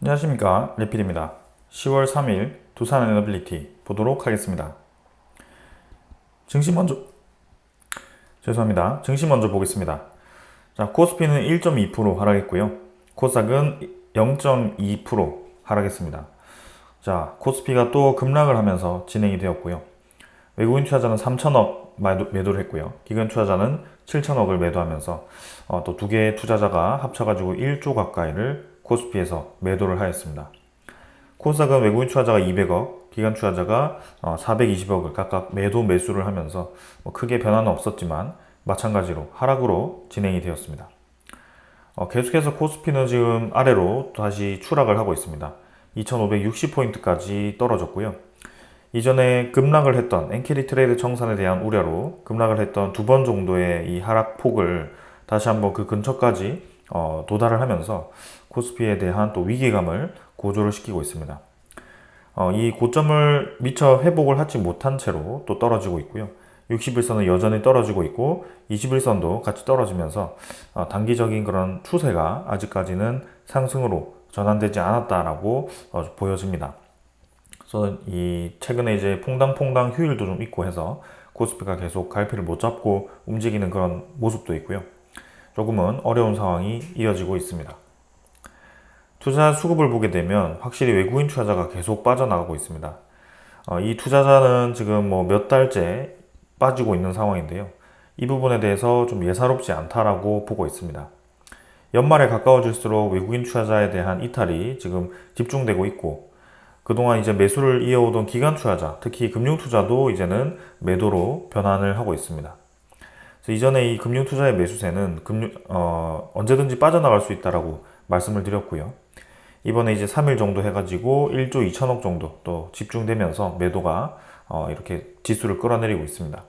안녕하십니까, 레필입니다. 10월 3일 두산 에너빌리티 보도록 하겠습니다. 증시 먼저 증시 먼저 보겠습니다. 자, 코스피는 1.2% 하락했고요. 코스닥은 0.2% 하락했습니다. 자, 코스피가 또 급락을 하면서 진행이 되었고요. 외국인 투자자는 3천억 매도를 했고요. 기관 투자자는 7천억을 매도하면서 또 두 개의 투자자가 합쳐가지고 1조 가까이를 코스피에서 매도를 하였습니다. 코스닥은 외국인 투자자가 200억, 기관 투자자가 420억을 각각 매도 매수를 하면서 크게 변화는 없었지만 마찬가지로 하락으로 진행이 되었습니다. 계속해서 코스피는 지금 아래로 다시 추락을 하고 있습니다. 2560포인트까지 떨어졌고요. 이전에 급락을 했던 엔캐리 트레이드 청산에 대한 우려로 급락을 했던 두 번 정도의 이 하락폭을 다시 한번 그 근처까지 도달을 하면서 코스피에 대한 또 위기감을 고조를 시키고 있습니다. 이 고점을 미처 회복을 하지 못한 채로 또 떨어지고 있고요. 60일선은 여전히 떨어지고 있고 21선도 같이 떨어지면서 단기적인 그런 추세가 아직까지는 상승으로 전환되지 않았다라고 보여집니다. 그래서 이 최근에 이제 퐁당퐁당 휴일도 좀 있고 해서 코스피가 계속 갈피를 못 잡고 움직이는 그런 모습도 있고요. 조금은 어려운 상황이 이어지고 있습니다. 투자 수급을 보게 되면 확실히 외국인 투자자가 계속 빠져나가고 있습니다. 이 투자자는 지금 뭐 몇 달째 빠지고 있는 상황인데요. 이 부분에 대해서 좀 예사롭지 않다라고 보고 있습니다. 연말에 가까워질수록 외국인 투자자에 대한 이탈이 지금 집중되고 있고, 그동안 이제 매수를 이어오던 기관 투자자, 특히 금융 투자도 이제는 매도로 변환을 하고 있습니다. 그래서 이전에 이 금융 투자의 매수세는 언제든지 빠져나갈 수 있다라고 말씀을 드렸고요. 이번에 이제 3일 정도 해가지고 1조 2천억 정도 또 집중되면서 매도가 이렇게 지수를 끌어내리고 있습니다.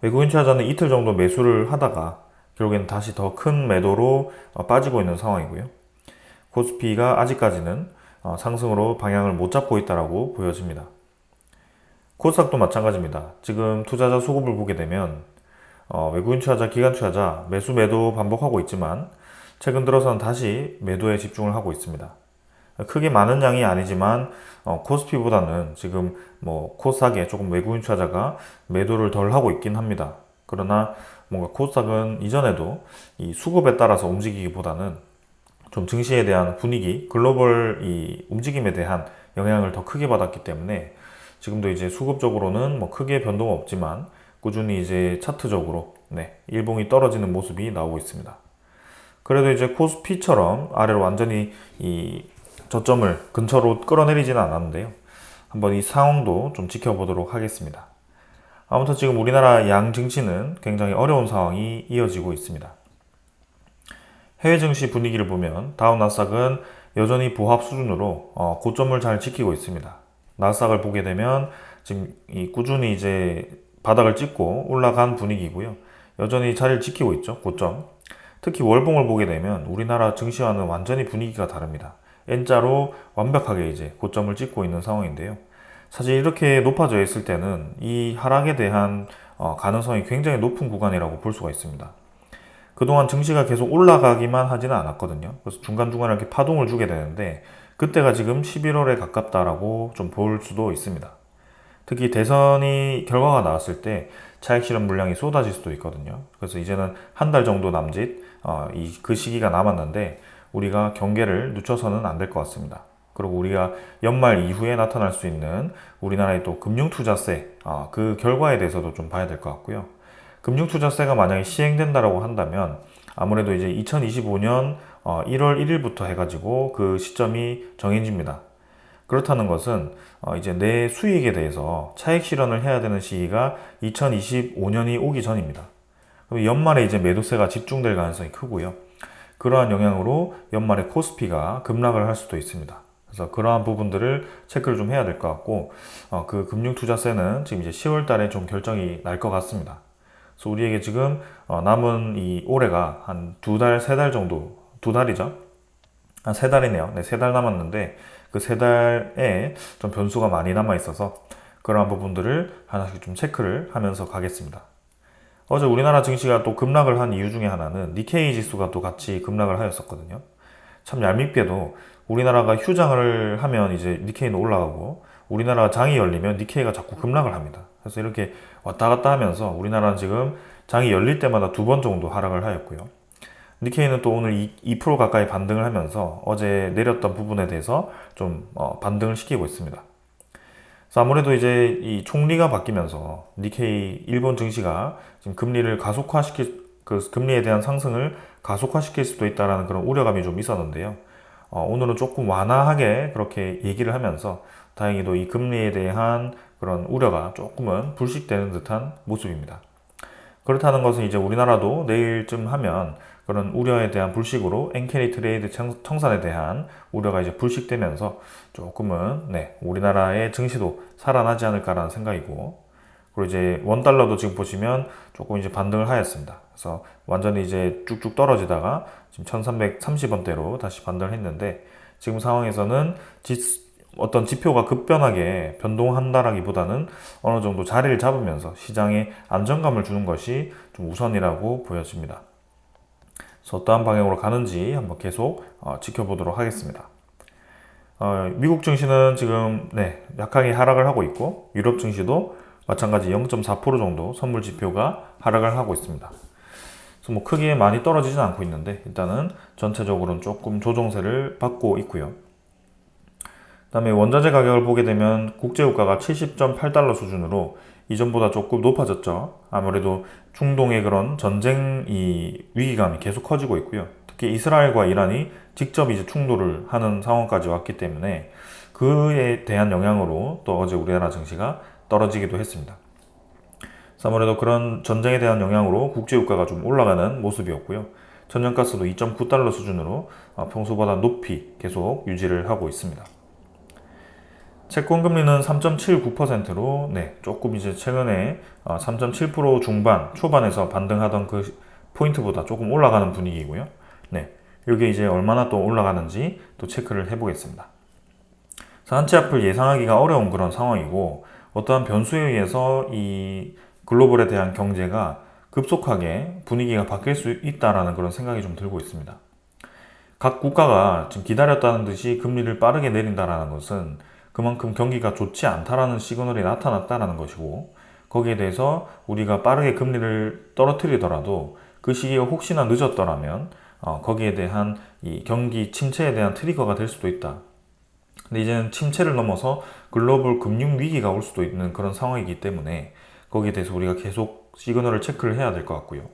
외국인 투자자는 이틀 정도 매수를 하다가 결국에는 다시 더 큰 매도로 빠지고 있는 상황이고요. 코스피가 아직까지는 상승으로 방향을 못 잡고 있다라고 보여집니다. 코스닥도 마찬가지입니다. 지금 투자자 수급을 보게 되면 외국인 투자자, 기관 투자자 매수 매도 반복하고 있지만 최근 들어서는 다시 매도에 집중을 하고 있습니다. 크게 많은 양이 아니지만 코스피보다는 지금 뭐 코스닥에 조금 외국인 투자자가 매도를 덜 하고 있긴 합니다. 그러나 뭔가 코스닥은 이전에도 이 수급에 따라서 움직이기보다는 좀 증시에 대한 분위기, 글로벌 이 움직임에 대한 영향을 더 크게 받았기 때문에 지금도 이제 수급적으로는 뭐 크게 변동 없지만 꾸준히 이제 차트적으로 일봉이 떨어지는 모습이 나오고 있습니다. 그래도 이제 코스피처럼 아래로 완전히 이 저점을 근처로 끌어내리지는 않았는데요. 한번 이 상황도 좀 지켜보도록 하겠습니다. 아무튼 지금 우리나라 양 증시는 굉장히 어려운 상황이 이어지고 있습니다. 해외 증시 분위기를 보면 다우 나스닥은 여전히 보합 수준으로 고점을 잘 지키고 있습니다. 나스닥을 보게 되면 지금 꾸준히 이제 바닥을 찍고 올라간 분위기고요. 여전히 자리를 지키고 있죠, 고점. 특히 월봉을 보게 되면 우리나라 증시와는 완전히 분위기가 다릅니다. N자로 완벽하게 이제 고점을 찍고 있는 상황인데요. 사실 이렇게 높아져 있을 때는 이 하락에 대한 가능성이 굉장히 높은 구간이라고 볼 수가 있습니다. 그동안 증시가 계속 올라가기만 하지는 않았거든요. 그래서 중간중간에 이렇게 파동을 주게 되는데 그때가 지금 11월에 가깝다라고 좀 볼 수도 있습니다. 특히 대선이 결과가 나왔을 때 차익 실현 물량이 쏟아질 수도 있거든요. 그래서 이제는 한 달 정도 남짓 그 시기가 남았는데 우리가 경계를 늦춰서는 안 될 것 같습니다. 그리고 우리가 연말 이후에 나타날 수 있는 우리나라의 또 금융투자세 그 결과에 대해서도 좀 봐야 될 것 같고요. 금융투자세가 만약에 시행된다라고 한다면 아무래도 이제 2025년 1월 1일부터 해가지고 그 시점이 정해집니다. 그렇다는 것은 이제 내 수익에 대해서 차익 실현을 해야 되는 시기가 2025년이 오기 전입니다. 그럼 연말에 이제 매도세가 집중될 가능성이 크고요. 그러한 영향으로 연말에 코스피가 급락을 할 수도 있습니다. 그래서 그러한 부분들을 체크를 좀 해야 될 것 같고, 그 금융투자세는 지금 이제 10월 달에 좀 결정이 날 것 같습니다. 그래서 우리에게 지금 남은 이 올해가 한 두 달, 세 달 정도, 두 달이죠? 한 세 달이네요. 네, 세 달 남았는데 그 세 달에 좀 변수가 많이 남아 있어서 그러한 부분들을 하나씩 좀 체크를 하면서 가겠습니다. 어제 우리나라 증시가 또 급락을 한 이유 중에 하나는 니케이 지수가 또 같이 급락을 하였었거든요. 참 얄밉게도 우리나라가 휴장을 하면 이제 니케이는 올라가고 우리나라 장이 열리면 니케이가 자꾸 급락을 합니다. 그래서 이렇게 왔다 갔다 하면서 우리나라는 지금 장이 열릴 때마다 2번 정도 하락을 하였고요. 니케이는 또 오늘 2% 가까이 반등을 하면서 어제 내렸던 부분에 대해서 좀 반등을 시키고 있습니다. 그래서 아무래도 이제 이 총리가 바뀌면서 니케이 일본 증시가 지금 금리를 그 금리에 대한 상승을 가속화시킬 수도 있다는 그런 우려감이 좀 있었는데요. 오늘은 조금 완화하게 그렇게 얘기를 하면서 다행히도 이 금리에 대한 그런 우려가 조금은 불식되는 듯한 모습입니다. 그렇다는 것은 이제 우리나라도 내일쯤 하면 그런 우려에 대한 불식으로 엔캐리 트레이드 청산에 대한 우려가 이제 불식되면서 조금은 우리나라의 증시도 살아나지 않을까라는 생각이고, 그리고 이제 원달러도 지금 보시면 조금 이제 반등을 하였습니다. 그래서 완전히 이제 쭉쭉 떨어지다가 지금 1330원대로 다시 반등을 했는데, 지금 상황에서는 어떤 지표가 급변하게 변동한다라기보다는 어느 정도 자리를 잡으면서 시장에 안정감을 주는 것이 좀 우선이라고 보여집니다. 그래서 어떠한 방향으로 가는지 한번 계속 지켜보도록 하겠습니다. 미국 증시는 지금 약하게 하락을 하고 있고, 유럽 증시도 마찬가지 0.4% 정도 선물 지표가 하락을 하고 있습니다. 그래서 뭐 크게 많이 떨어지진 않고 있는데 일단은 전체적으로는 조금 조정세를 받고 있고요. 그다음에 원자재 가격을 보게 되면 국제유가가 70.8달러 수준으로 이전보다 조금 높아졌죠. 아무래도 중동의 그런 전쟁 위기감이 계속 커지고 있고요. 특히 이스라엘과 이란이 직접 이제 충돌을 하는 상황까지 왔기 때문에 그에 대한 영향으로 또 어제 우리나라 증시가 떨어지기도 했습니다. 그래서 아무래도 그런 전쟁에 대한 영향으로 국제유가가 좀 올라가는 모습이었고요. 천연가스도 2.9달러 수준으로 평소보다 높이 계속 유지를 하고 있습니다. 채권금리는 3.79%로 조금 이제 최근에 3.7% 중반 초반에서 반등하던 그 포인트보다 조금 올라가는 분위기고요. 이게 이제 얼마나 또 올라가는지 또 체크를 해보겠습니다. 한치 앞을 예상하기가 어려운 그런 상황이고, 어떠한 변수에 의해서 이 글로벌에 대한 경제가 급속하게 분위기가 바뀔 수 있다라는 그런 생각이 좀 들고 있습니다. 각 국가가 지금 기다렸다는 듯이 금리를 빠르게 내린다라는 것은 그만큼 경기가 좋지 않다라는 시그널이 나타났다라는 것이고, 거기에 대해서 우리가 빠르게 금리를 떨어뜨리더라도 그 시기가 혹시나 늦었더라면 거기에 대한 이 경기 침체에 대한 트리거가 될 수도 있다. 근데 이제는 침체를 넘어서 글로벌 금융 위기가 올 수도 있는 그런 상황이기 때문에 거기에 대해서 우리가 계속 시그널을 체크를 해야 될 것 같고요.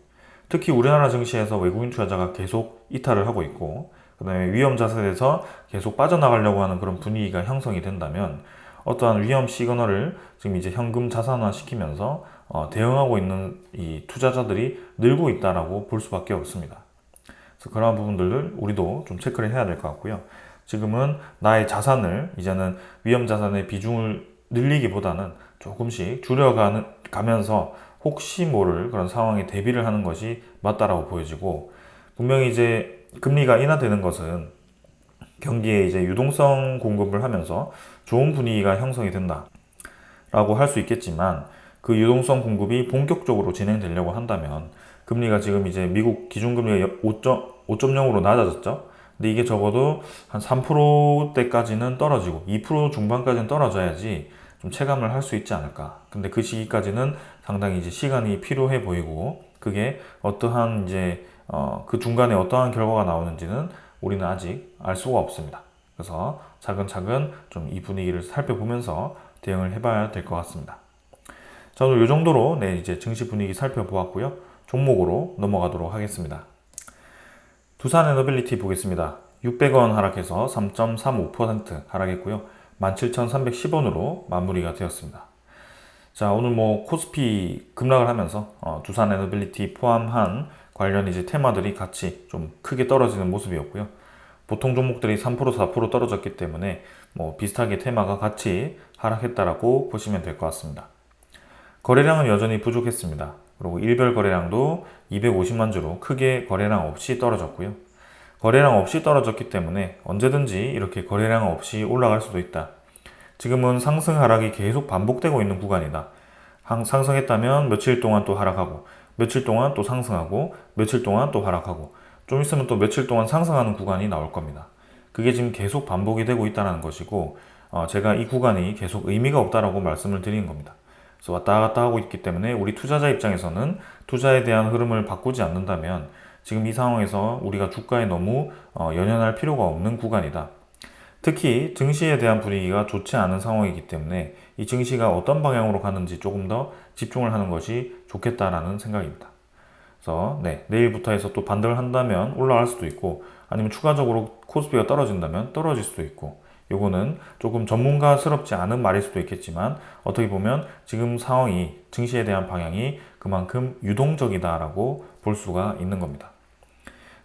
특히 우리나라 증시에서 외국인 투자자가 계속 이탈을 하고 있고, 그 다음에 위험 자산에서 계속 빠져나가려고 하는 그런 분위기가 형성이 된다면 어떠한 위험 시그널을 지금 이제 현금 자산화 시키면서 대응하고 있는 이 투자자들이 늘고 있다라고 볼 수밖에 없습니다. 그래서 그러한 부분들을 우리도 좀 체크를 해야 될 것 같고요. 지금은 나의 자산을 이제는 위험 자산의 비중을 늘리기보다는 조금씩 줄여가면서 혹시 모를 그런 상황에 대비를 하는 것이 맞다라고 보여지고, 분명히 이제 금리가 인하되는 것은 경기에 이제 유동성 공급을 하면서 좋은 분위기가 형성이 된다라고 할 수 있겠지만, 그 유동성 공급이 본격적으로 진행되려고 한다면 금리가 지금 이제 미국 기준금리가 5.0으로 낮아졌죠. 근데 이게 적어도 한 3%대까지는 떨어지고 2% 중반까지는 떨어져야지 좀 체감을 할 수 있지 않을까. 근데 그 시기까지는 상당히 이제 시간이 필요해 보이고, 그게 어떠한 이제 그 중간에 어떠한 결과가 나오는지는 우리는 아직 알 수가 없습니다. 그래서 차근차근 좀 이 분위기를 살펴보면서 대응을 해봐야 될 것 같습니다. 저는 이 정도로 이제 증시 분위기 살펴보았고요. 종목으로 넘어가도록 하겠습니다. 두산에너빌리티 보겠습니다. 600원 하락해서 3.35% 하락했고요. 17,310원으로 마무리가 되었습니다. 자, 오늘 뭐 코스피 급락을 하면서 두산에너빌리티 포함한 관련 이제 테마들이 같이 좀 크게 떨어지는 모습이었고요. 보통 종목들이 3% 4% 떨어졌기 때문에 뭐 비슷하게 테마가 같이 하락했다라고 보시면 될 것 같습니다. 거래량은 여전히 부족했습니다. 그리고 일별 거래량도 250만 주로 크게 거래량 없이 떨어졌고요. 거래량 없이 떨어졌기 때문에 언제든지 이렇게 거래량 없이 올라갈 수도 있다. 지금은 상승 하락이 계속 반복되고 있는 구간이다. 상승했다면 며칠 동안 또 하락하고, 며칠 동안 또 상승하고, 며칠 동안 또 하락하고, 좀 있으면 또 며칠 동안 상승하는 구간이 나올 겁니다. 그게 지금 계속 반복이 되고 있다는 것이고, 제가 이 구간이 계속 의미가 없다라고 말씀을 드린 겁니다. 그래서 왔다 갔다 하고 있기 때문에 우리 투자자 입장에서는 투자에 대한 흐름을 바꾸지 않는다면 지금 이 상황에서 우리가 주가에 너무 연연할 필요가 없는 구간이다. 특히 증시에 대한 분위기가 좋지 않은 상황이기 때문에 이 증시가 어떤 방향으로 가는지 조금 더 집중을 하는 것이 좋겠다라는 생각입니다. 그래서 내일부터 해서 또 반등을 한다면 올라갈 수도 있고, 아니면 추가적으로 코스피가 떨어진다면 떨어질 수도 있고, 요거는 조금 전문가스럽지 않은 말일 수도 있겠지만 어떻게 보면 지금 상황이, 증시에 대한 방향이 그만큼 유동적이다라고 볼 수가 있는 겁니다.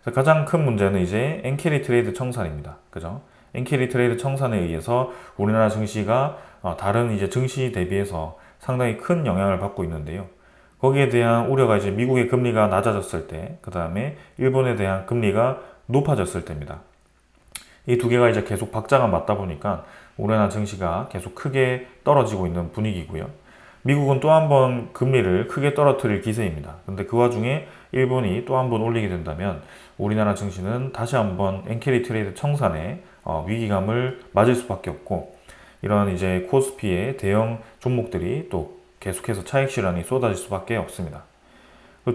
그래서 가장 큰 문제는 이제 엔캐리 트레이드 청산입니다. 그죠? 엔캐리 트레이드 청산에 의해서 우리나라 증시가 다른 이제 증시 대비해서 상당히 큰 영향을 받고 있는데요. 거기에 대한 우려가 이제 미국의 금리가 낮아졌을 때, 그 다음에 일본에 대한 금리가 높아졌을 때입니다. 이 두 개가 이제 계속 박자가 맞다 보니까 우리나라 증시가 계속 크게 떨어지고 있는 분위기고요. 미국은 또 한 번 금리를 크게 떨어뜨릴 기세입니다. 근데 그 와중에 일본이 또 한 번 올리게 된다면 우리나라 증시는 다시 한번 엔캐리 트레이드 청산의 위기감을 맞을 수밖에 없고, 이런 이제 코스피의 대형 종목들이 또 계속해서 차익 실현이 쏟아질 수밖에 없습니다.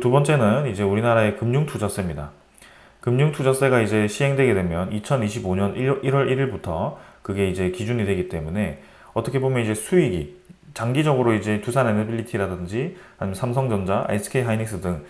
두 번째는 이제 우리나라의 금융투자세입니다. 금융투자세가 이제 시행되게 되면 2025년 1월 1일부터 그게 이제 기준이 되기 때문에 어떻게 보면 이제 수익이 장기적으로 이제 두산에너빌리티라든지 아니면 삼성전자, SK하이닉스 등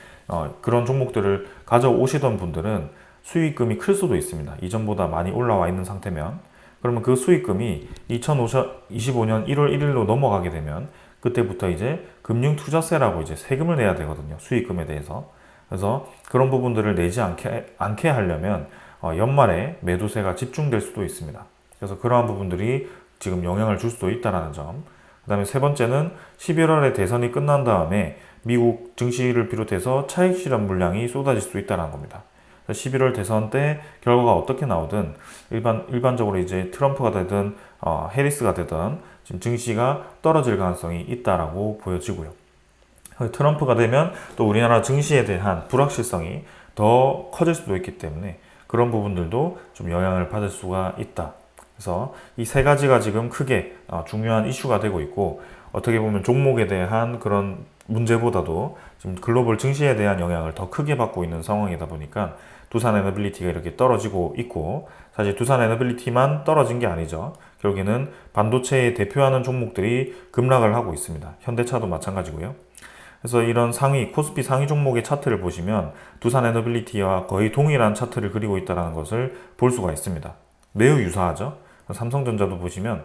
그런 종목들을 가져오시던 분들은 수익금이 클 수도 있습니다. 이전보다 많이 올라와 있는 상태면. 그러면 그 수익금이 2025년 1월 1일로 넘어가게 되면 그때부터 이제 금융투자세라고 이제 세금을 내야 되거든요. 수익금에 대해서. 그래서 그런 부분들을 내지 않게 하려면 연말에 매도세가 집중될 수도 있습니다. 그래서 그러한 부분들이 지금 영향을 줄 수도 있다는 점. 그 다음에 세 번째는 11월에 대선이 끝난 다음에 미국 증시를 비롯해서 차익 실현 물량이 쏟아질 수도 있다는 겁니다. 11월 대선 때 결과가 어떻게 나오든 일반적으로 이제 트럼프가 되든 해리스가 되든 지금 증시가 떨어질 가능성이 있다라고 보여지고요. 트럼프가 되면 또 우리나라 증시에 대한 불확실성이 더 커질 수도 있기 때문에 그런 부분들도 좀 영향을 받을 수가 있다. 그래서 이 세 가지가 지금 크게 중요한 이슈가 되고 있고, 어떻게 보면 종목에 대한 그런 문제보다도 지금 글로벌 증시에 대한 영향을 더 크게 받고 있는 상황이다 보니까 두산에너빌리티가 이렇게 떨어지고 있고, 사실 두산에너빌리티만 떨어진 게 아니죠. 결국에는 반도체에 대표하는 종목들이 급락을 하고 있습니다. 현대차도 마찬가지고요. 그래서 이런 코스피 상위 종목의 차트를 보시면 두산에너빌리티와 거의 동일한 차트를 그리고 있다는 것을 볼 수가 있습니다. 매우 유사하죠. 삼성전자도 보시면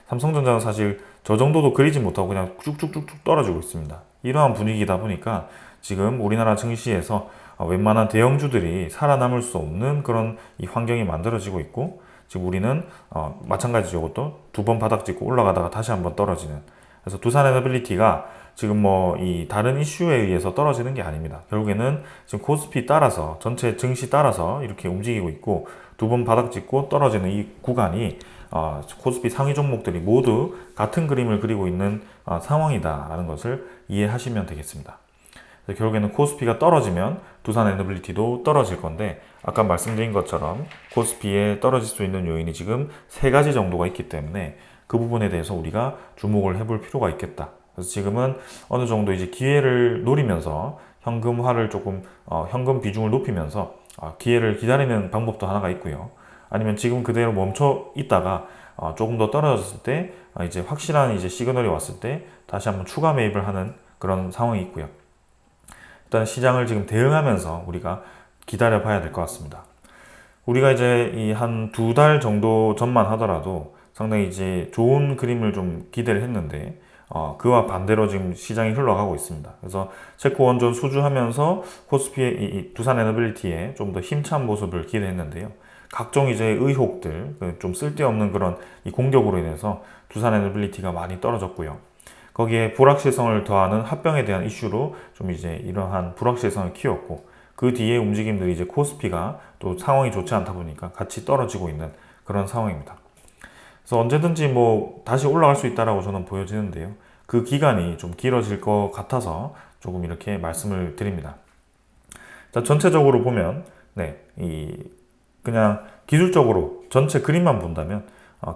삼성전자는 사실 저 정도도 그리지 못하고 그냥 쭉쭉쭉쭉 떨어지고 있습니다. 이러한 분위기다 보니까 지금 우리나라 증시에서 웬만한 대형주들이 살아남을 수 없는 그런 이 환경이 만들어지고 있고, 지금 우리는 마찬가지죠. 이것도 두 번 바닥 찍고 올라가다가 다시 한번 떨어지는. 그래서 두산에너빌리티가 지금 이 다른 이슈에 의해서 떨어지는 게 아닙니다. 결국에는 지금 코스피 따라서, 전체 증시 따라서 이렇게 움직이고 있고, 두 번 바닥 찍고 떨어지는 이 구간이 코스피 상위 종목들이 모두 같은 그림을 그리고 있는 상황이다라는 것을 이해하시면 되겠습니다. 결국에는 코스피가 떨어지면 두산에너빌리티도 떨어질 건데, 아까 말씀드린 것처럼 코스피에 떨어질 수 있는 요인이 지금 세 가지 정도가 있기 때문에 그 부분에 대해서 우리가 주목을 해볼 필요가 있겠다. 그래서 지금은 어느 정도 이제 기회를 노리면서 현금화를 조금 현금 비중을 높이면서 기회를 기다리는 방법도 하나가 있고요. 아니면 지금 그대로 멈춰 있다가 조금 더 떨어졌을 때 이제 확실한 이제 시그널이 왔을 때 다시 한번 추가 매입을 하는 그런 상황이 있고요. 일단 시장을 지금 대응하면서 우리가 기다려 봐야 될 것 같습니다. 우리가 이제 이 한 두 달 정도 전만 하더라도 상당히 이제 좋은 그림을 좀 기대를 했는데 그와 반대로 지금 시장이 흘러가고 있습니다. 그래서 체코 원전 수주하면서 코스피의 이 두산에너빌리티에 좀 더 힘찬 모습을 기대했는데요. 각종 이제 의혹들, 좀 쓸데없는 그런 이 공격으로 인해서 두산에너빌리티가 많이 떨어졌고요. 거기에 불확실성을 더하는 합병에 대한 이슈로 좀 이제 이러한 불확실성을 키웠고, 그 뒤에 움직임들이 이제 코스피가 또 상황이 좋지 않다 보니까 같이 떨어지고 있는 그런 상황입니다. 그래서 언제든지 다시 올라갈 수 있다라고 저는 보여지는데요. 그 기간이 좀 길어질 것 같아서 조금 이렇게 말씀을 드립니다. 자, 전체적으로 보면 그냥 기술적으로 전체 그림만 본다면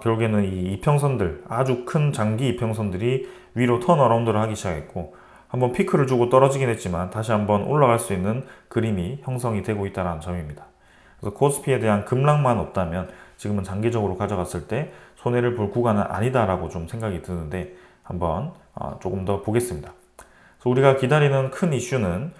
결국에는 이 이평선들, 아주 큰 장기 이평선들이 위로 턴어라운드를 하기 시작했고 한번 피크를 주고 떨어지긴 했지만 다시 한번 올라갈 수 있는 그림이 형성이 되고 있다는 점입니다. 그래서 코스피에 대한 급락만 없다면 지금은 장기적으로 가져갔을 때 손해를 볼 구간은 아니다라고 좀 생각이 드는데 한번 조금 더 보겠습니다. 그래서 우리가 기다리는 큰 이슈는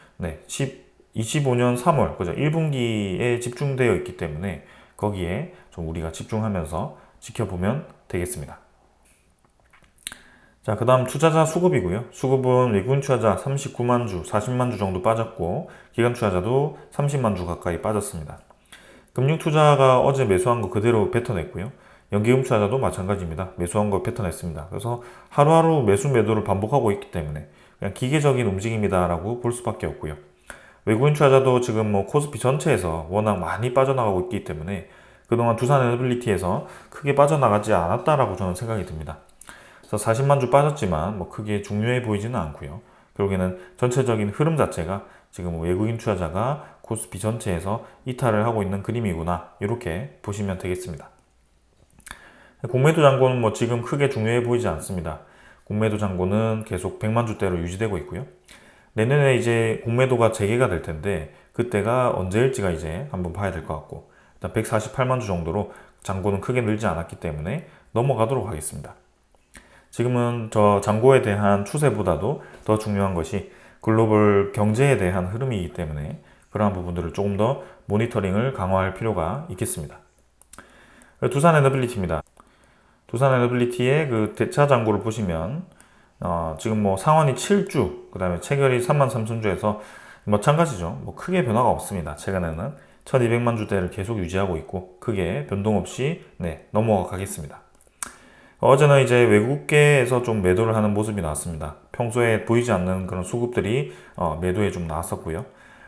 25년 3월, 그죠? 1분기에 집중되어 있기 때문에 거기에 좀 우리가 집중하면서 지켜보면 되겠습니다. 자, 그 다음 투자자 수급이고요. 수급은 외국인 투자자 39만 주, 40만 주 정도 빠졌고 기관 투자자도 30만 주 가까이 빠졌습니다. 금융 투자가 어제 매수한 거 그대로 뱉어냈고요. 연기금 투자자도 마찬가지입니다. 매수한 거 뱉어냈습니다. 그래서 하루하루 매수 매도를 반복하고 있기 때문에 그냥 기계적인 움직임이다라고 볼 수밖에 없고요. 외국인 투자자도 지금 뭐 코스피 전체에서 워낙 많이 빠져나가고 있기 때문에 그동안 두산에너빌리티에서 크게 빠져나가지 않았다라고 저는 생각이 듭니다. 그래서 40만 주 빠졌지만 뭐 크게 중요해 보이지는 않고요. 결국에는 전체적인 흐름 자체가 지금 외국인 투자자가 코스피 전체에서 이탈을 하고 있는 그림이구나, 이렇게 보시면 되겠습니다. 공매도 잔고는 뭐 지금 크게 중요해 보이지 않습니다. 공매도 잔고는 계속 100만 주대로 유지되고 있고요. 내년에 이제 공매도가 재개가 될 텐데 그때가 언제일지가 이제 한번 봐야 될 것 같고, 일단 148만 주 정도로 잔고는 크게 늘지 않았기 때문에 넘어가도록 하겠습니다. 지금은 저 잔고에 대한 추세보다도 더 중요한 것이 글로벌 경제에 대한 흐름이기 때문에 그러한 부분들을 조금 더 모니터링을 강화할 필요가 있겠습니다. 두산에너빌리티입니다. 두산에너빌리티의 그 대차 잔고를 보시면 지금 뭐 상환이 7주, 그 다음에 체결이 33,000주에서 마찬가지죠. 뭐 크게 변화가 없습니다. 최근에는 1200만 주대를 계속 유지하고 있고 크게 변동 없이 넘어가겠습니다. 어제는 이제 외국계에서 좀 매도를 하는 모습이 나왔습니다. 평소에 보이지 않는 그런 수급들이 매도에 좀 나왔었고요.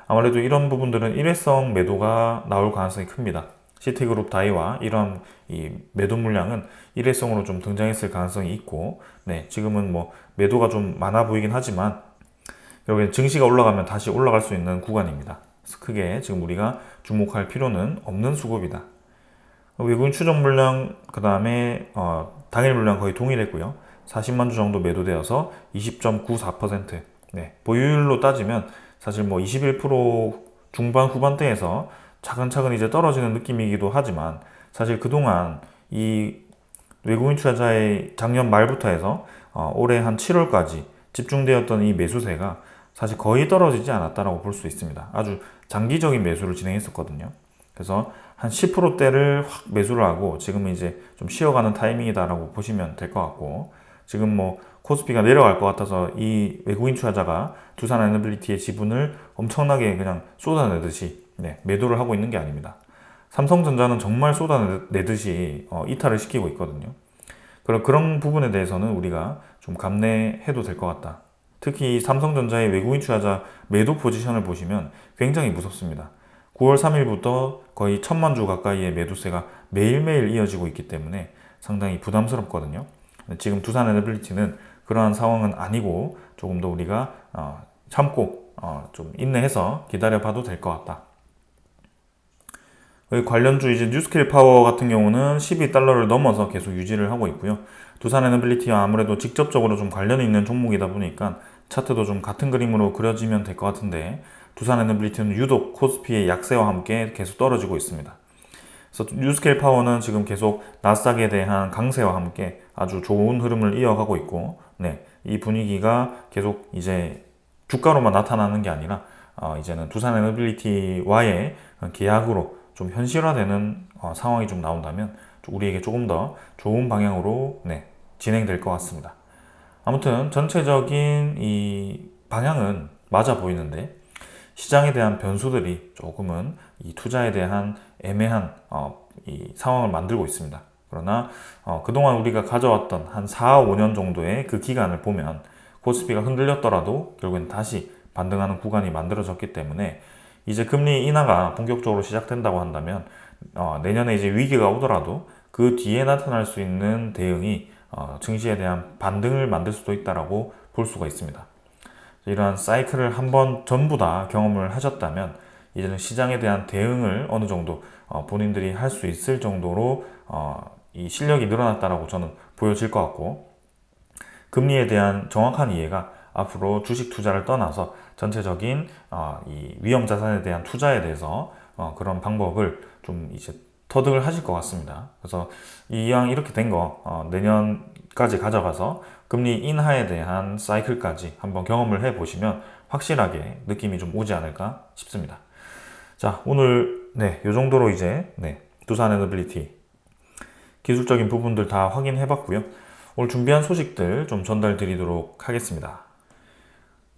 아무래도 이런 부분들은 일회성 매도가 나올 가능성이 큽니다. 시티그룹 다이와 이런 이 매도 물량은 일회성으로 좀 등장했을 가능성이 있고, 지금은 뭐 매도가 좀 많아 보이긴 하지만 결국엔 증시가 올라가면 다시 올라갈 수 있는 구간입니다. 그래서 크게 지금 우리가 주목할 필요는 없는 수급이다. 외국인 추정 물량, 그 다음에 당일 물량 거의 동일했고요. 40만 주 정도 매도되어서 20.94%. 보유율로 따지면 사실 뭐 21% 중반 후반대에서 차근차근 이제 떨어지는 느낌이기도 하지만 사실 그동안 이 외국인 투자자의 작년 말부터 해서 올해 한 7월까지 집중되었던 이 매수세가 사실 거의 떨어지지 않았다라고 볼 수 있습니다. 아주 장기적인 매수를 진행했었거든요. 그래서 한 10%대를 확 매수를 하고 지금은 이제 좀 쉬어가는 타이밍이다라고 보시면 될 것 같고, 지금 뭐 코스피가 내려갈 것 같아서 이 외국인 투자자가 두산에너빌리티의 지분을 엄청나게 그냥 쏟아내듯이 매도를 하고 있는 게 아닙니다. 삼성전자는 정말 쏟아내듯이 이탈을 시키고 있거든요. 그런 부분에 대해서는 우리가 좀 감내해도 될 것 같다. 특히 삼성전자의 외국인 투자자 매도 포지션을 보시면 굉장히 무섭습니다. 9월 3일부터 거의 1000만 주 가까이의 매도세가 매일매일 이어지고 있기 때문에 상당히 부담스럽거든요. 지금 두산에너빌리티는 그러한 상황은 아니고 조금 더 우리가 참고 좀 인내해서 기다려봐도 될 것 같다. 관련주 이제 뉴스킬 파워 같은 경우는 12달러를 넘어서 계속 유지를 하고 있고요. 두산에너빌리티와 아무래도 직접적으로 좀 관련이 있는 종목이다 보니까 차트도 좀 같은 그림으로 그려지면 될 것 같은데, 두산에너빌리티는 유독 코스피의 약세와 함께 계속 떨어지고 있습니다. 그래서 뉴스케일 파워는 지금 계속 나스닥에 대한 강세와 함께 아주 좋은 흐름을 이어가고 있고, 이 분위기가 계속 이제 주가로만 나타나는 게 아니라 이제는 두산에너빌리티와의 계약으로 좀 현실화되는 상황이 좀 나온다면 우리에게 조금 더 좋은 방향으로 진행될 것 같습니다. 아무튼 전체적인 이 방향은 맞아 보이는데 시장에 대한 변수들이 조금은 이 투자에 대한 애매한 이 상황을 만들고 있습니다. 그러나 그동안 우리가 가져왔던 한 4, 5년 정도의 그 기간을 보면 코스피가 흔들렸더라도 결국엔 다시 반등하는 구간이 만들어졌기 때문에 이제 금리 인하가 본격적으로 시작된다고 한다면 내년에 이제 위기가 오더라도 그 뒤에 나타날 수 있는 대응이 증시에 대한 반등을 만들 수도 있다라고 볼 수가 있습니다. 이러한 사이클을 한번 전부 다 경험을 하셨다면 이제는 시장에 대한 대응을 어느 정도 본인들이 할 수 있을 정도로 이 실력이 늘어났다라고 저는 보여질 것 같고, 금리에 대한 정확한 이해가 앞으로 주식 투자를 떠나서 전체적인 이 위험 자산에 대한 투자에 대해서 그런 방법을 좀 이제 터득을 하실 것 같습니다. 그래서 이왕 이렇게 된 거 내년까지 가져가서 금리 인하에 대한 사이클까지 한번 경험을 해 보시면 확실하게 느낌이 좀 오지 않을까 싶습니다. 자, 오늘 요 정도로 이제 두산 에너빌리티 기술적인 부분들 다 확인해 봤고요. 오늘 준비한 소식들 좀 전달 드리도록 하겠습니다.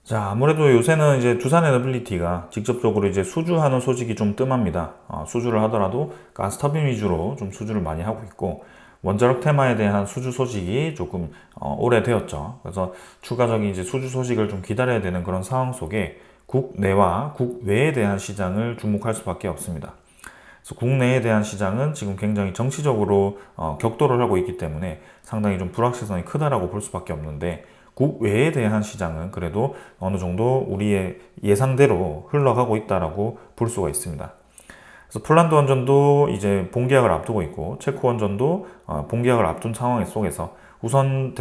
자, 아무래도 요새는 이제 두산 에너빌리티가 직접적으로 이제 수주하는 소식이 좀 뜸합니다. 수주를 하더라도 가스터빈 위주로 좀 수주를 많이 하고 있고, 원자력 테마에 대한 수주 소식이 조금 오래되었죠. 그래서 추가적인 이제 수주 소식을 좀 기다려야 되는 그런 상황 속에 국내와 국외에 대한 시장을 주목할 수밖에 없습니다. 그래서 국내에 대한 시장은 지금 굉장히 정치적으로 격돌을 하고 있기 때문에 상당히 좀 불확실성이 크다라고 볼 수밖에 없는데, 국외에 대한 시장은 그래도 어느 정도 우리의 예상대로 흘러가고 있다라고 볼 수가 있습니다. 그래서 폴란드 원전도 이제 본계약을 앞두고 있고, 체코 원전도 본계약을 앞둔 상황 속에서 우선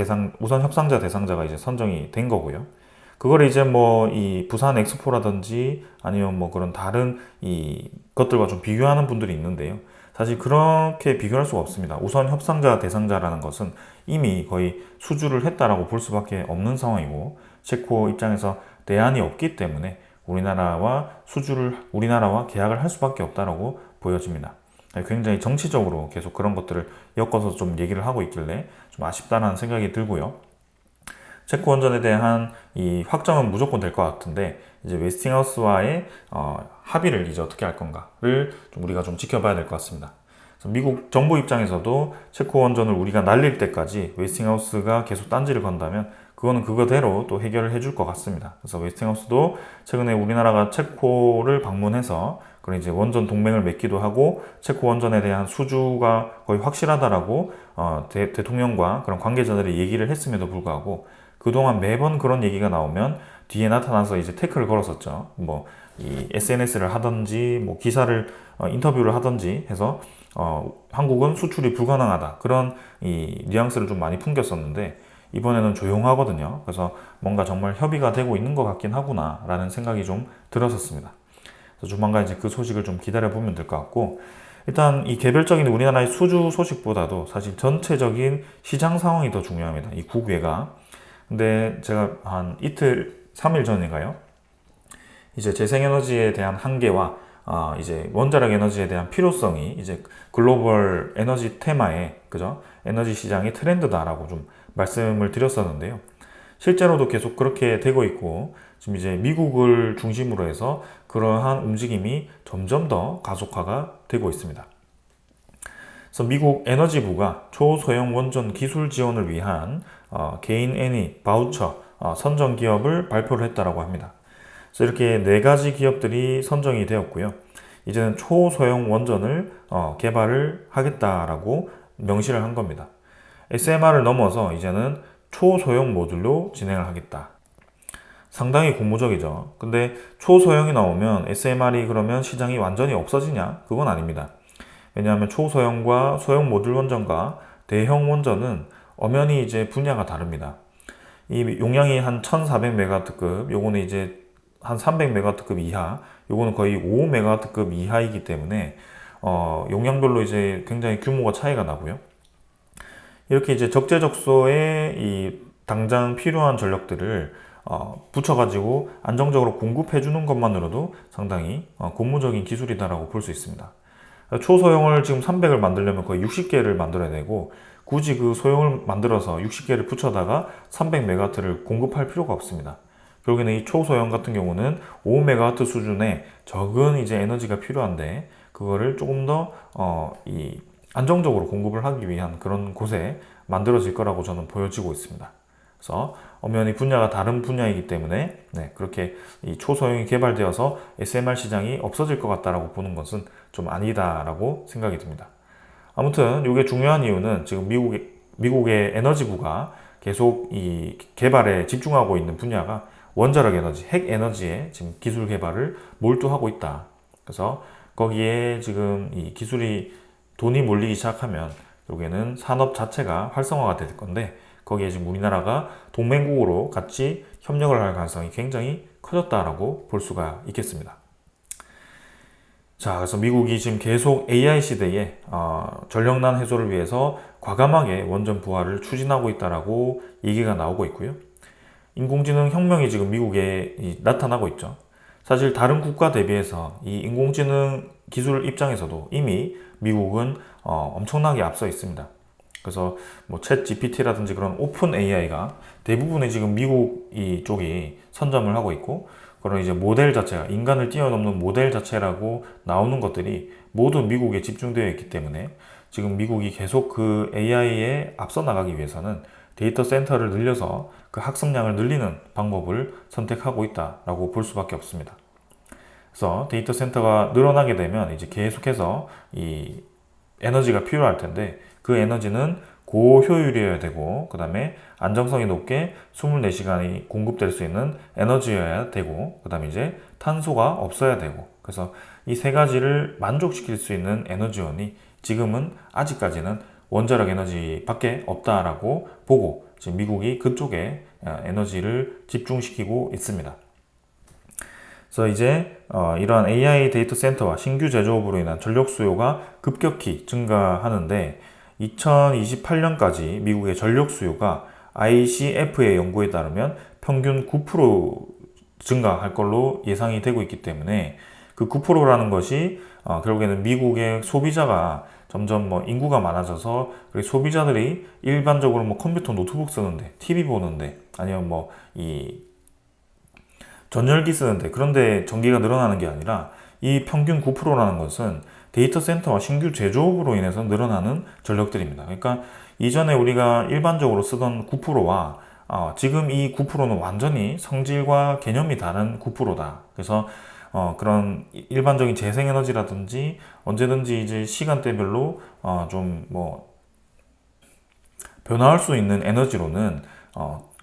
협상자 대상자가 이제 선정이 된 거고요. 그걸 이제 뭐 이 부산 엑스포라든지 아니면 뭐 그런 다른 이 것들과 좀 비교하는 분들이 있는데요. 사실 그렇게 비교할 수가 없습니다. 우선 협상자 대상자라는 것은 이미 거의 수주를 했다라고 볼 수밖에 없는 상황이고, 체코 입장에서 대안이 없기 때문에 우리나라와 계약을 할 수밖에 없다라고 보여집니다. 굉장히 정치적으로 계속 그런 것들을 엮어서 좀 얘기를 하고 있길래 좀 아쉽다는 생각이 들고요. 체코 원전에 대한 이 확정은 무조건 될 것 같은데, 이제 웨스팅하우스와의 합의를 이제 어떻게 할 건가를 좀 우리가 좀 지켜봐야 될 것 같습니다. 그래서 미국 정부 입장에서도 체코 원전을 우리가 날릴 때까지 웨스팅하우스가 계속 딴지를 건다면 그거는 그거대로 또 해결을 해줄 것 같습니다. 그래서 웨스팅하우스도 최근에 우리나라가 체코를 방문해서 그런 이제 원전 동맹을 맺기도 하고, 체코 원전에 대한 수주가 거의 확실하다라고 대통령과 그런 관계자들이 얘기를 했음에도 불구하고, 그동안 매번 그런 얘기가 나오면 뒤에 나타나서 이제 태클을 걸었었죠. 뭐 이 SNS를 하든지 뭐 기사를 인터뷰를 하든지 해서 한국은 수출이 불가능하다, 그런 이 뉘앙스를 좀 많이 풍겼었는데, 이번에는 조용하거든요. 그래서 뭔가 정말 협의가 되고 있는 것 같긴 하구나 라는 생각이 좀 들었었습니다. 그래서 조만간 이제 그 소식을 좀 기다려 보면 될 것 같고, 일단 이 개별적인 우리나라의 수주 소식보다도 사실 전체적인 시장 상황이 더 중요합니다. 이 국외가. 근데 제가 한 이틀, 3일 전인가요? 이제 재생에너지에 대한 한계와 이제 원자력 에너지에 대한 필요성이 이제 글로벌 에너지 테마의 그죠? 에너지 시장의 트렌드다라고 좀 말씀을 드렸었는데요. 실제로도 계속 그렇게 되고 있고, 지금 이제 미국을 중심으로 해서 그러한 움직임이 점점 더 가속화가 되고 있습니다. 그래서 미국 에너지부가 초소형 원전 기술 지원을 위한 개인 애니 바우처 선정 기업을 발표를 했다라고 합니다. 그래서 이렇게 4가지 기업들이 선정이 되었고요. 이제는 초소형 원전을 개발을 하겠다라고 명시를 한 겁니다. SMR을 넘어서 이제는 초소형 모듈로 진행을 하겠다. 상당히 고무적이죠. 근데 초소형이 나오면 SMR이 그러면 시장이 완전히 없어지냐? 그건 아닙니다. 왜냐하면 초소형과 소형 모듈 원전과 대형 원전은 엄연히 이제 분야가 다릅니다. 이 용량이 한 1400메가와트급, 요거는 이제 한 300메가와트급 이하, 요거는 거의 5메가와트급 이하이기 때문에 용량별로 이제 굉장히 규모가 차이가 나고요. 이렇게 이제 적재적소에 이 당장 필요한 전력들을 붙여가지고 안정적으로 공급해주는 것만으로도 상당히 고무적인 기술이다라고 볼 수 있습니다. 초소형을 지금 300을 만들려면 거의 60개를 만들어야 되고, 굳이 그 소형을 만들어서 60개를 붙여다가 300메가와트를 공급할 필요가 없습니다. 결국에는 이 초소형 같은 경우는 5메가와트 수준의 적은 이제 에너지가 필요한데, 그거를 조금 더 이 안정적으로 공급을 하기 위한 그런 곳에 만들어질 거라고 저는 보여지고 있습니다. 그래서 엄연히 분야가 다른 분야이기 때문에 그렇게 이 초소형이 개발되어서 SMR 시장이 없어질 것 같다라고 보는 것은 좀 아니다라고 생각이 듭니다. 아무튼 이게 중요한 이유는 지금 미국의 에너지부가 계속 이 개발에 집중하고 있는 분야가 원자력 에너지, 핵 에너지에 지금 기술 개발을 몰두하고 있다. 그래서 거기에 지금 이 기술이 돈이 몰리기 시작하면 결국에는 산업 자체가 활성화가 될 건데 거기에 지금 우리나라가 동맹국으로 같이 협력을 할 가능성이 굉장히 커졌다라고 볼 수가 있겠습니다. 자, 그래서 미국이 지금 계속 AI 시대에 전력난 해소를 위해서 과감하게 원전 부활을 추진하고 있다라고 얘기가 나오고 있고요. 인공지능 혁명이 지금 미국에 나타나고 있죠. 사실 다른 국가 대비해서 이 인공지능 기술 입장에서도 이미 미국은 엄청나게 앞서 있습니다. 그래서 뭐챗 GPT라든지 그런 오픈 AI가 대부분의 지금 미국 이쪽이 선점을 하고 있고 그런 이제 모델 자체가 인간을 뛰어넘는 모델 자체라고 나오는 것들이 모두 미국에 집중되어 있기 때문에 지금 미국이 계속 그 AI에 앞서 나가기 위해서는 데이터 센터를 늘려서 그 학습량을 늘리는 방법을 선택하고 있다라고 볼 수밖에 없습니다. 그래서 데이터 센터가 늘어나게 되면 이제 계속해서 이 에너지가 필요할 텐데 그 에너지는 고효율이어야 되고 그 다음에 안정성이 높게 24시간이 공급될 수 있는 에너지여야 되고 그 다음에 이제 탄소가 없어야 되고 그래서 이 세 가지를 만족시킬 수 있는 에너지원이 지금은 아직까지는 원자력 에너지밖에 없다라고 보고 지금 미국이 그쪽에 에너지를 집중시키고 있습니다. 그래서 이제 이러한 AI 데이터 센터와 신규 제조업으로 인한 전력 수요가 급격히 증가하는데 2028년까지 미국의 전력 수요가 ICF의 연구에 따르면 평균 9% 증가할 걸로 예상이 되고 있기 때문에 그 9%라는 것이 결국에는 미국의 소비자가 점점 인구가 많아져서 소비자들이 일반적으로 컴퓨터 노트북 쓰는데 TV 보는데 아니면 이 전열기 쓰는데 그런데 전기가 늘어나는 게 아니라 이 평균 9%라는 것은 데이터 센터와 신규 제조업으로 인해서 늘어나는 전력들입니다. 그러니까 이전에 우리가 일반적으로 쓰던 9%와 지금 이 9%는 완전히 성질과 개념이 다른 9%다. 그래서 그런 일반적인 재생에너지라든지 언제든지 이제 시간대별로 좀 변화할 수 있는 에너지로는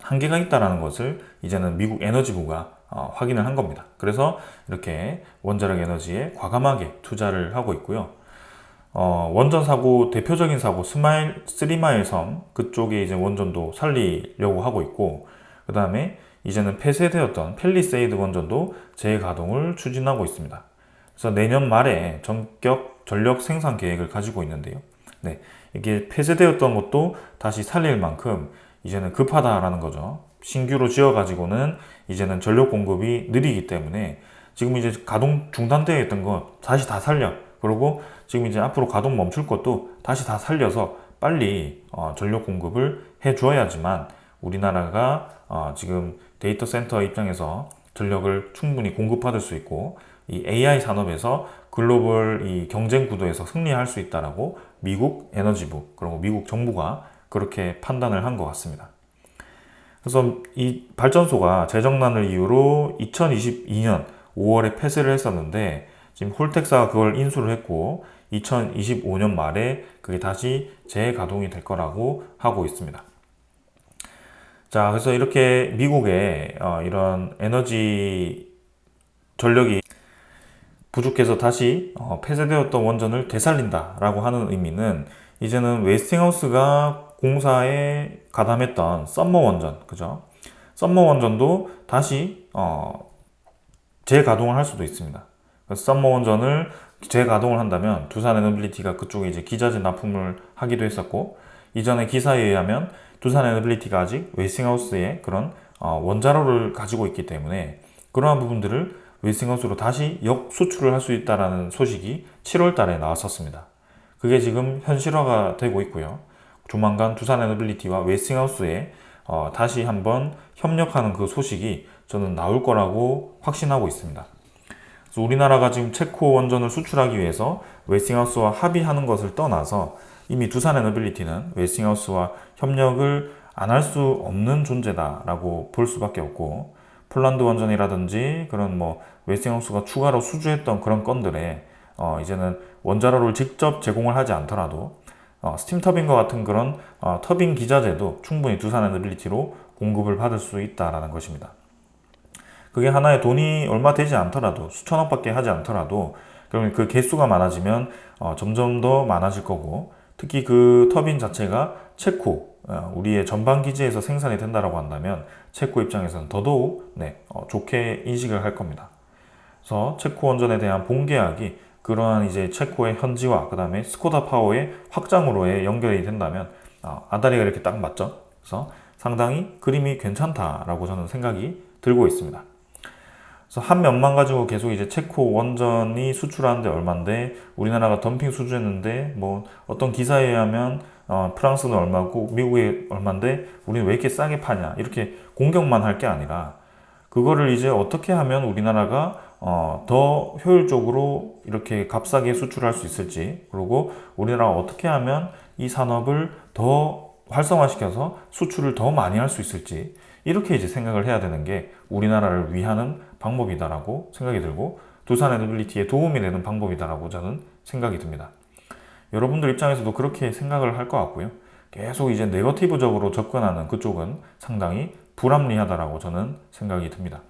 한계가 있다라는 것을 이제는 미국 에너지부가 확인을 한 겁니다. 그래서 이렇게 원자력 에너지에 과감하게 투자를 하고 있고요. 원전 사고, 대표적인 사고, 쓰리마일 섬, 그쪽에 이제 원전도 살리려고 하고 있고, 그 다음에 이제는 폐쇄되었던 팰리세이드 원전도 재가동을 추진하고 있습니다. 그래서 내년 말에 전격 전력 생산 계획을 가지고 있는데요. 네, 이게 폐쇄되었던 것도 다시 살릴 만큼 이제는 급하다라는 거죠. 신규로 지어가지고는 이제는 전력 공급이 느리기 때문에 지금 이제 가동 중단되어 있던 거 다시 다 살려. 그리고 지금 이제 앞으로 가동 멈출 것도 다시 다 살려서 빨리 전력 공급을 해 주어야지만 우리나라가 지금 데이터 센터 입장에서 전력을 충분히 공급받을 수 있고 이 AI 산업에서 글로벌 이 경쟁 구도에서 승리할 수 있다라고 미국 에너지부 그리고 미국 정부가 그렇게 판단을 한 것 같습니다. 그래서 이 발전소가 재정난을 이유로 2022년 5월에 폐쇄를 했었는데 지금 홀텍사가 그걸 인수를 했고 2025년 말에 그게 다시 재가동이 될 거라고 하고 있습니다. 자, 그래서 이렇게 미국의 이런 에너지 전력이 부족해서 다시 폐쇄되었던 원전을 되살린다라고 하는 의미는 이제는 웨스팅하우스가 공사에 가담했던 썸머 원전, 그죠? 썸머 원전도 다시 재가동을 할 수도 있습니다. 그래서 썸머 원전을 재가동을 한다면 두산 에너빌리티가 그쪽에 이제 기자재 납품을 하기도 했었고 이전에 기사에 의하면 두산 에너빌리티가 아직 웨스팅하우스에 그런 원자로를 가지고 있기 때문에 그러한 부분들을 웨스팅하우스로 다시 역수출을 할 수 있다는 소식이 7월 달에 나왔었습니다. 그게 지금 현실화가 되고 있고요. 조만간 두산 에너빌리티와 웨스팅하우스에 다시 한번 협력하는 그 소식이 저는 나올 거라고 확신하고 있습니다. 그래서 우리나라가 지금 체코 원전을 수출하기 위해서 웨스팅하우스와 합의하는 것을 떠나서 이미 두산 에너빌리티는 웨스팅하우스와 협력을 안 할 수 없는 존재다라고 볼 수밖에 없고 폴란드 원전이라든지 그런 웨스팅하우스가 추가로 수주했던 그런 건들에 이제는 원자로를 직접 제공을 하지 않더라도 스팀 터빈과 같은 그런 터빈 기자재도 충분히 두산 에너빌리티로 공급을 받을 수 있다라는 것입니다. 그게 하나의 돈이 얼마 되지 않더라도 수천억밖에 하지 않더라도 그러면 그 개수가 많아지면 점점 더 많아질 거고, 특히 그 터빈 자체가 체코, 우리의 전방 기지에서 생산이 된다라고 한다면 체코 입장에서는 더더욱 좋게 인식을 할 겁니다. 그래서 체코 원전에 대한 본계약이 그러한 이제 체코의 현지화, 그 다음에 스코다 파워의 확장으로의 연결이 된다면 아다리가 이렇게 딱 맞죠. 그래서 상당히 그림이 괜찮다라고 저는 생각이 들고 있습니다. 그래서 한 면만 가지고 계속 이제 체코 원전이 수출하는데 얼마인데 우리나라가 덤핑 수주했는데 뭐 어떤 기사에 의하면 프랑스는 얼마고 미국이 얼마인데 우리는 왜 이렇게 싸게 파냐 이렇게 공격만 할 게 아니라 그거를 이제 어떻게 하면 우리나라가 더 효율적으로 이렇게 값싸게 수출할 수 있을지, 그리고 우리나라가 어떻게 하면 이 산업을 더 활성화시켜서 수출을 더 많이 할 수 있을지, 이렇게 이제 생각을 해야 되는 게 우리나라를 위하는 방법이다라고 생각이 들고 두산 에너빌리티에 도움이 되는 방법이다라고 저는 생각이 듭니다. 여러분들 입장에서도 그렇게 생각을 할 것 같고요. 계속 이제 네거티브적으로 접근하는 그쪽은 상당히 불합리하다라고 저는 생각이 듭니다.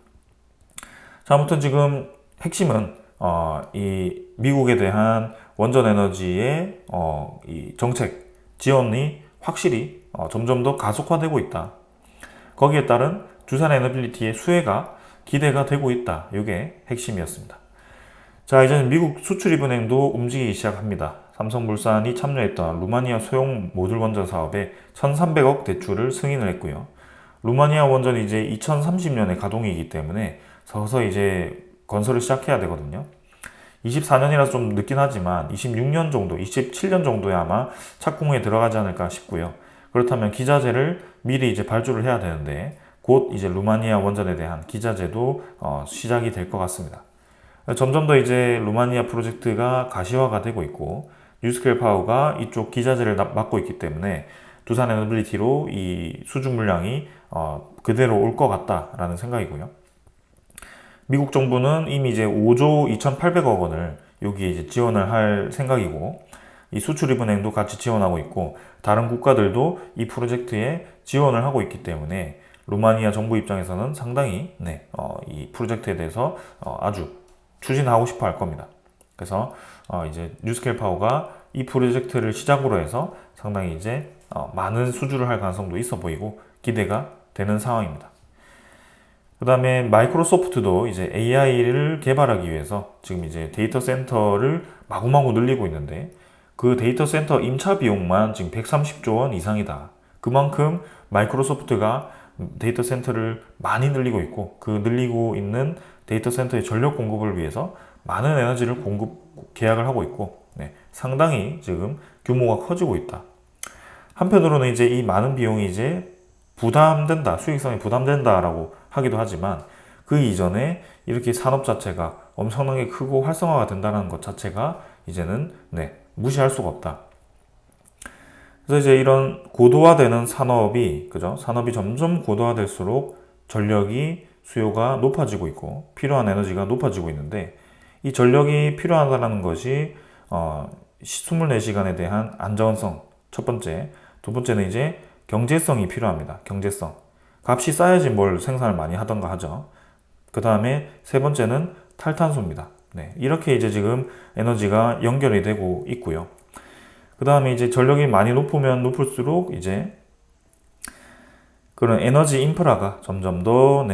자, 아무튼 지금 핵심은 이 미국에 대한 원전 에너지의 이 정책 지원이 확실히 점점 더 가속화되고 있다. 거기에 따른 두산 에너빌리티의 수혜가 기대가 되고 있다. 이게 핵심이었습니다. 자, 이제는 미국 수출입은행도 움직이기 시작합니다. 삼성물산이 참여했던 루마니아 소형 모듈 원전 사업에 1,300억 대출을 승인을 했고요. 루마니아 원전이 이제 2030년에 가동이기 때문에 서서히 이제 건설을 시작해야 되거든요. 24년이라서 좀 늦긴 하지만 26년 정도, 27년 정도에 아마 착공에 들어가지 않을까 싶고요. 그렇다면 기자재를 미리 이제 발주를 해야 되는데 곧 이제 루마니아 원전에 대한 기자재도 시작이 될 것 같습니다. 점점 더 이제 루마니아 프로젝트가 가시화가 되고 있고 뉴스케일 파워가 이쪽 기자재를 맡고 있기 때문에 두산 에너빌리티로 이 수주 물량이 그대로 올 것 같다라는 생각이고요. 미국 정부는 이미 이제 5조 2,800억 원을 여기에 이제 지원을 할 생각이고, 이 수출입은행도 같이 지원하고 있고, 다른 국가들도 이 프로젝트에 지원을 하고 있기 때문에 루마니아 정부 입장에서는 상당히 이 프로젝트에 대해서 아주 추진하고 싶어 할 겁니다. 그래서 이제 뉴스케일 파워가 이 프로젝트를 시작으로 해서 상당히 이제 많은 수주를 할 가능성도 있어 보이고 기대가 되는 상황입니다. 그 다음에 마이크로소프트도 이제 AI를 개발하기 위해서 지금 이제 데이터 센터를 마구마구 늘리고 있는데 그 데이터 센터 임차 비용만 지금 130조 원 이상이다. 그만큼 마이크로소프트가 데이터 센터를 많이 늘리고 있고 그 늘리고 있는 데이터 센터의 전력 공급을 위해서 많은 에너지를 계약을 하고 있고 상당히 지금 규모가 커지고 있다. 한편으로는 이제 이 많은 비용이 이제 부담된다, 수익성이 부담된다라고 하기도 하지만 그 이전에 이렇게 산업 자체가 엄청나게 크고 활성화가 된다는 것 자체가 이제는 무시할 수가 없다. 그래서 이제 이런 고도화되는 산업이 산업이 점점 고도화될수록 전력이 수요가 높아지고 있고 필요한 에너지가 높아지고 있는데 이 전력이 필요하다는 것이 24시간에 대한 안전성 첫 번째, 두 번째는 이제 경제성이 필요합니다. 경제성. 값이 싸야지 뭘 생산을 많이 하던가 하죠. 그 다음에 세 번째는 탈탄소입니다. 이렇게 이제 지금 에너지가 연결이 되고 있고요. 그 다음에 이제 전력이 많이 높으면 높을수록 이제 그런 에너지 인프라가 점점 더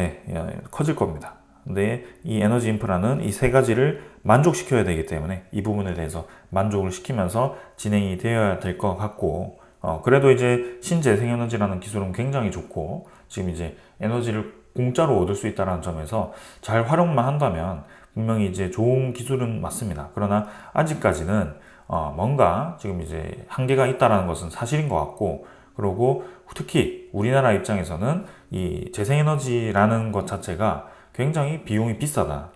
커질 겁니다. 근데 이 에너지 인프라는 이 세 가지를 만족시켜야 되기 때문에 이 부분에 대해서 만족을 시키면서 진행이 되어야 될 것 같고, 그래도 이제 신재생에너지라는 기술은 굉장히 좋고 지금 이제 에너지를 공짜로 얻을 수 있다는 점에서 잘 활용만 한다면 분명히 이제 좋은 기술은 맞습니다. 그러나 아직까지는 뭔가 지금 이제 한계가 있다는 것은 사실인 것 같고, 그리고 특히 우리나라 입장에서는 이 재생에너지라는 것 자체가 굉장히 비용이 비싸다.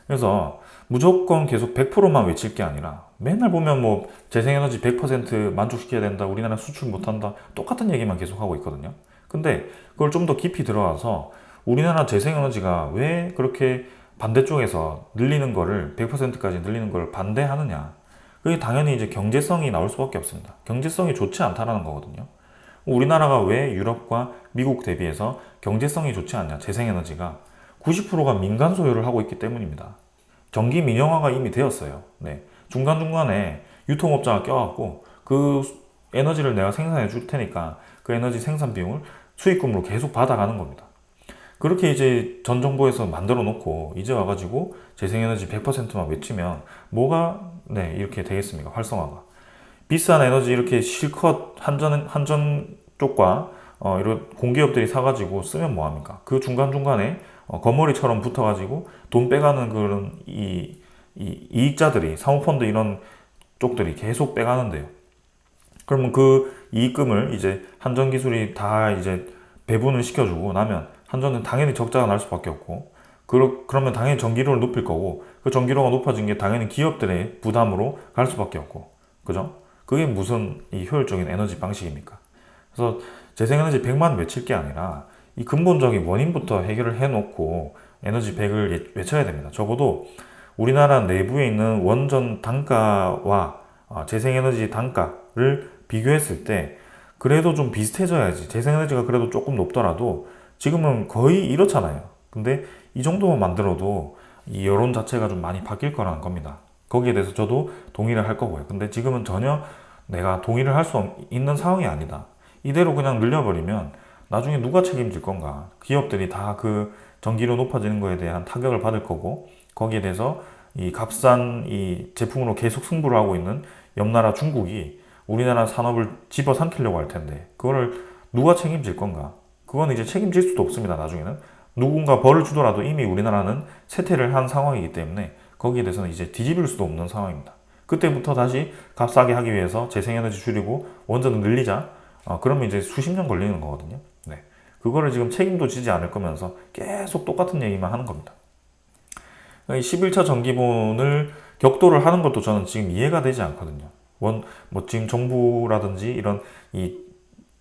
그래서 무조건 계속 100%만 외칠 게 아니라 맨날 보면 뭐 재생에너지 100% 만족시켜야 된다, 우리나라 수출 못한다, 똑같은 얘기만 계속 하고 있거든요. 근데 그걸 좀 더 깊이 들어가서 우리나라 재생에너지가 왜 그렇게 반대쪽에서 늘리는 거를 100%까지 늘리는 걸 반대하느냐. 그게 당연히 이제 경제성이 나올 수밖에 없습니다. 경제성이 좋지 않다라는 거거든요. 우리나라가 왜 유럽과 미국 대비해서 경제성이 좋지 않냐, 재생에너지가 90%가 민간 소유를 하고 있기 때문입니다. 전기 민영화가 이미 되었어요. 네. 중간중간에 유통업자가 껴갖고 그 에너지를 내가 생산해 줄 테니까 그 에너지 생산 비용을 수익금으로 계속 받아가는 겁니다. 그렇게 이제 전 정부에서 만들어 놓고 이제 와가지고 재생에너지 100%만 외치면 뭐가 네 이렇게 되겠습니까? 활성화가. 비싼 에너지 이렇게 실컷 한전 쪽과 이런 공기업들이 사가지고 쓰면 뭐합니까? 그 중간중간에 거머리처럼 붙어가지고 돈 빼가는 그런 이 이익자들이 사모펀드 이런 쪽들이 계속 빼가는데요. 그러면 그 이익금을 이제 한전 기술이 다 이제 배분을 시켜주고 나면 한전은 당연히 적자가 날 수밖에 없고 그러면 당연히 전기료를 높일 거고 그 전기료가 높아진 게 당연히 기업들의 부담으로 갈 수밖에 없고 그죠? 그게 무슨 이 효율적인 에너지 방식입니까? 그래서 재생에너지 100만 외칠 게 아니라 이 근본적인 원인부터 해결을 해놓고 에너지 100을 외쳐야 됩니다. 적어도 우리나라 내부에 있는 원전 단가와 재생에너지 단가를 비교했을 때 그래도 좀 비슷해져야지. 재생에너지가 그래도 조금 높더라도 지금은 거의 이렇잖아요. 근데 이 정도만 만들어도 이 여론 자체가 좀 많이 바뀔 거라는 겁니다. 거기에 대해서 저도 동의를 할 거고요. 근데 지금은 전혀 내가 동의를 할 수 있는 상황이 아니다. 이대로 그냥 늘려버리면 나중에 누가 책임질 건가? 기업들이 다 그 전기료 높아지는 거에 대한 타격을 받을 거고 거기에 대해서 이 값싼 이 제품으로 계속 승부를 하고 있는 옆나라 중국이 우리나라 산업을 집어삼키려고 할 텐데 그거를 누가 책임질 건가? 그건 이제 책임질 수도 없습니다. 나중에는 누군가 벌을 주더라도 이미 우리나라는 쇠퇴를 한 상황이기 때문에 거기에 대해서는 이제 뒤집을 수도 없는 상황입니다. 그때부터 다시 값싸게 하기 위해서 재생에너지 줄이고 원전을 늘리자. 그러면 이제 수십 년 걸리는 거거든요. 네. 그거를 지금 책임도 지지 않을 거면서 계속 똑같은 얘기만 하는 겁니다. 11차 전기분을 격도를 하는 것도 저는 지금 이해가 되지 않거든요. 지금 정부라든지 이런 이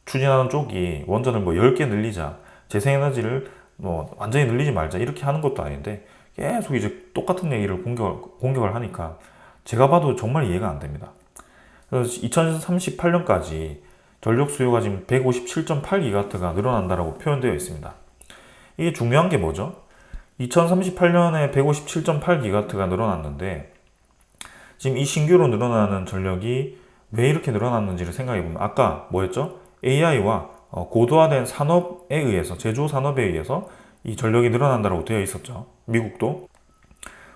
추진하는 쪽이 원전을 뭐 10개 늘리자, 재생에너지를 뭐 완전히 늘리지 말자 이렇게 하는 것도 아닌데 계속 이제 똑같은 얘기를 공격을 하니까 제가 봐도 정말 이해가 안 됩니다. 그래서 2038년까지 전력 수요가 지금 157.8기가와트가 늘어난다라고 표현되어 있습니다. 이게 중요한 게 뭐죠? 2038년에 157.8기가와트가 늘어났는데 지금 이 신규로 늘어나는 전력이 왜 이렇게 늘어났는지를 생각해 보면 아까 뭐였죠? AI와 고도화된 산업에 의해서 제조 산업에 의해서 이 전력이 늘어난다고 되어 있었죠. 미국도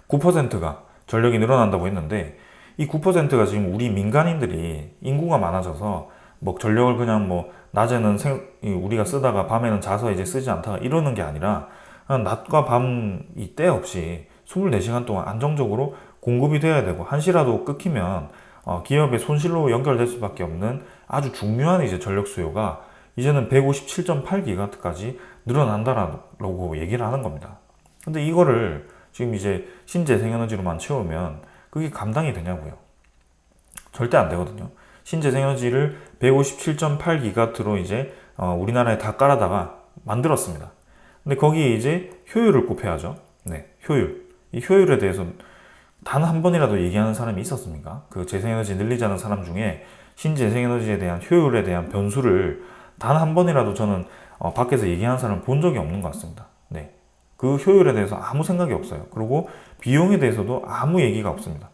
9%가 전력이 늘어난다고 했는데 이 9%가 지금 우리 민간인들이 인구가 많아져서 뭐 전력을 그냥 뭐 낮에는 우리가 쓰다가 밤에는 자서 이제 쓰지 않다 이러는 게 아니라 낮과 밤 이 때 없이 24시간 동안 안정적으로 공급이 돼야 되고 한시라도 끊기면 기업의 손실로 연결될 수밖에 없는 아주 중요한 이제 전력 수요가 이제는 157.8기가와트까지 늘어난다라고 얘기를 하는 겁니다. 근데 이거를 지금 이제 신재생에너지로만 채우면 그게 감당이 되냐고요? 절대 안 되거든요. 신재생에너지를 157.8기가와트로 이제 우리나라에 다 깔아다가 만들었습니다. 근데 거기에 이제 효율을 곱해야죠. 네, 효율. 이 효율에 대해서 단 한 번이라도 얘기하는 사람이 있었습니까? 그 재생에너지 늘리자는 사람 중에 신재생에너지에 대한 효율에 대한 변수를 단 한 번이라도 저는 밖에서 얘기하는 사람을 본 적이 없는 것 같습니다. 네. 그 효율에 대해서 아무 생각이 없어요. 그리고 비용에 대해서도 아무 얘기가 없습니다.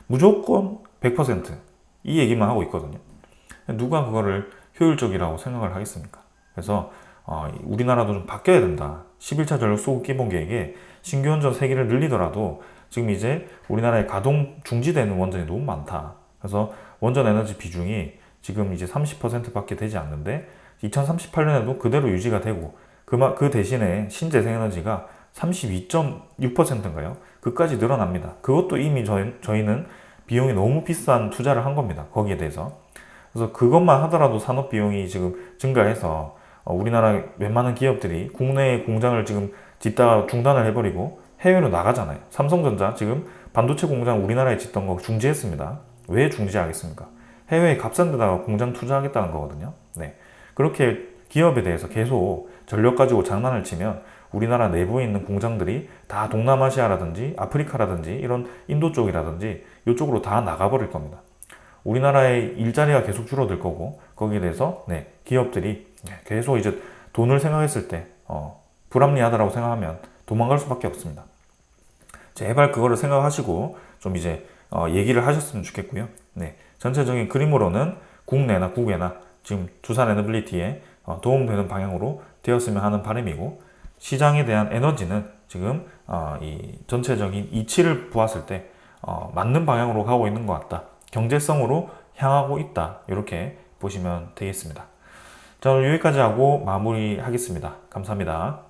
무조건 100%이 얘기만 하고 있거든요. 누가 그거를 효율적이라고 생각을 하겠습니까? 그래서 우리나라도 좀 바뀌어야 된다. 11차 전력 수급 기본 계획에 신규 원전 3개를 늘리더라도 지금 이제 우리나라에 가동 중지되는 원전이 너무 많다. 그래서 원전 에너지 비중이 지금 이제 30%밖에 되지 않는데 2038년에도 그대로 유지가 되고 그 대신에 신재생에너지가 32.6%인가요? 그까지 늘어납니다. 그것도 이미 저희는 비용이 너무 비싼 투자를 한 겁니다. 거기에 대해서. 그래서 그것만 하더라도 산업 비용이 지금 증가해서 우리나라 웬만한 기업들이 국내에 공장을 지금 짓다가 중단을 해버리고 해외로 나가잖아요. 삼성전자 지금 반도체 공장 우리나라에 짓던 거 중지했습니다. 왜 중지하겠습니까? 해외에 값싼 데다가 공장 투자하겠다는 거거든요. 네. 그렇게 기업에 대해서 계속 전력 가지고 장난을 치면 우리나라 내부에 있는 공장들이 다 동남아시아라든지 아프리카라든지 이런 인도 쪽이라든지 이쪽으로 다 나가버릴 겁니다. 우리나라의 일자리가 계속 줄어들 거고 거기에 대해서 네, 기업들이 계속 이제 돈을 생각했을 때 불합리하다라고 생각하면 도망갈 수밖에 없습니다. 제발 그거를 생각하시고 좀 이제 얘기를 하셨으면 좋겠고요. 네, 전체적인 그림으로는 국내나 국외나 지금 두산 에너빌리티에 도움되는 방향으로 되었으면 하는 바람이고, 시장에 대한 에너지는 지금 이 전체적인 이치를 보았을 때 맞는 방향으로 가고 있는 것 같다. 경제성으로 향하고 있다. 이렇게 보시면 되겠습니다. 자, 오늘 여기까지 하고 마무리하겠습니다. 감사합니다.